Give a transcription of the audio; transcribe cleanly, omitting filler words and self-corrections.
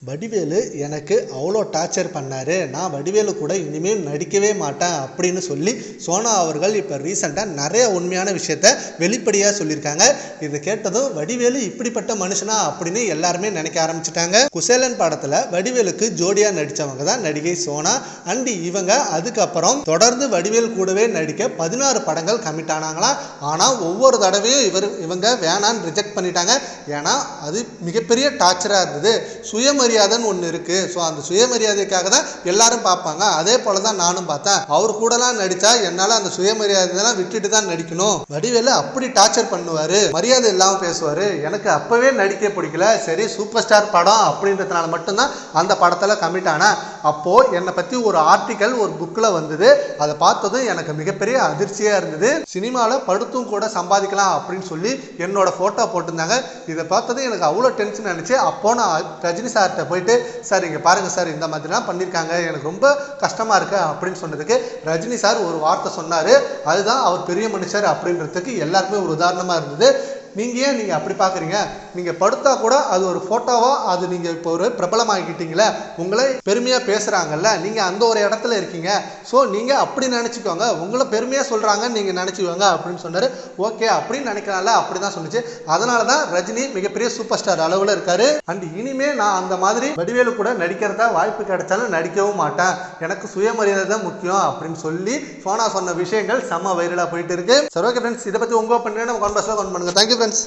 வடிவேலு எனக்கு அவ்வளோ டார்ச்சர் பண்ணாரு. நான் வடிவேலு கூட இனிமேல் நடிக்கவே மாட்டேன் அப்படின்னு சொல்லி சோனா அவர்கள் இப்போ ரீசெண்டாக நிறைய உண்மையான விஷயத்த வெளிப்படையாக சொல்லியிருக்காங்க. இதை கேட்டதும் வடிவேலு இப்படிப்பட்ட மனுஷனா அப்படின்னு எல்லாருமே நினைக்க ஆரம்பிச்சிட்டாங்க. குசேலன் படத்தில் வடிவேலுக்கு ஜோடியாக நடித்தவங்க தான் நடிகை சோனா. அண்ட் இவங்க அதுக்கப்புறம் தொடர்ந்து வடிவேலு கூடவே நடிக்க 16 படங்கள் கமிட் ஆனாங்களாம். ஆனால் ஒவ்வொரு தடவையும் இவங்க வேணான்னு ரிஜெக்ட் பண்ணிட்டாங்க. ஏன்னா அது மிகப்பெரிய டார்ச்சராக இருந்தது. சுயமரியாதைன்னு ஒன்று இருக்கு. ஸோ அந்த சுயமரியாதைக்காக தான் எல்லாரும் பார்ப்பாங்க. அதே போல தான் நானும் பார்த்தேன். அவர் கூடலாம் நடித்தா என்னால் அந்த சுயமரியாதையெல்லாம் விட்டுட்டு தான் நடிக்கணும். வடிவேலு அப்படி டார்ச்சர் பண்ணுவார், மரியாதை இல்லாமல் பேசுவார். எனக்கு அப்போவே நடிக்க பிடிக்கல. சரி சூப்பர் ஸ்டார் படம் அப்படின்றதுனால மட்டும்தான் அந்த படத்தில் கமிட் ஆனேன். அப்போது என்னை பற்றி ஒரு ஆர்டிக்கல் ஒரு புக்கில் வந்தது. அதை பார்த்ததும் எனக்கு மிகப்பெரிய அதிர்ச்சியாக இருந்தது. சினிமாவில் படுத்தும் கூட சம்பாதிக்கலாம் அப்படின்னு சொல்லி என்னோட ஃபோட்டோ போட்டிருந்தாங்க. இதை பார்த்ததும் எனக்கு அவ்வளோ டென்ஷன் ஆனிச்சு. அப்போ நான் ரஜினி சார்கிட்ட போயிட்டு, சார் இங்கே பாருங்கள் சார், இந்த மாதிரிலாம் பண்ணியிருக்காங்க, எனக்கு ரொம்ப கஷ்டமாக இருக்கு அப்படின்னு சொன்னதுக்கு ரஜினி சார் ஒரு வார்த்தை சொன்னார். அதுதான் அவர் பெரிய மனுஷர் அப்படின்றதுக்கு எல்லாருக்குமே ஒரு உதாரணமாக இருந்தது. நீங்கள் அப்படி பார்க்குறீங்க, நீங்கள் படுத்தா கூட அது ஒரு ஃபோட்டோவா, அது நீங்கள் இப்போ ஒரு பிரபலமாகிக்கிட்டீங்களே, உங்களை பெருமையாக பேசுகிறாங்கல்ல, நீங்கள் அந்த ஒரு இடத்துல இருக்கீங்க. ஸோ நீங்கள் அப்படி நினச்சிக்கோங்க, உங்களை பெருமையாக சொல்கிறாங்கன்னு நீங்கள் நினச்சிக்கோங்க அப்படின்னு சொன்னார். ஓகே அப்படின்னு நினைக்கிறாங்கள, அப்படி தான் சொன்னிச்சு. அதனால தான் ரஜினி மிகப்பெரிய சூப்பர் ஸ்டார் அளவில் இருக்காரு. அண்ட் இனிமே நான் அந்த மாதிரி வடிவேலு கூட நடிக்கிறதா வாய்ப்பு கிடைச்சாலும் நடிக்கவும் மாட்டேன், எனக்கு சுயமரியாதை தான் முக்கியம் அப்படின்னு சொல்லி சோனா சொன்ன விஷயங்கள் செம்ம வைரலாக போயிட்டு இருக்கு. சரி ஓகே ஃப்ரெண்ட்ஸ், இதை பற்றி உங்கள் பண்ணுங்க, நம்ம கான்வர்ஸில் கமெண்ட் பண்ணுங்க. Thank you friends.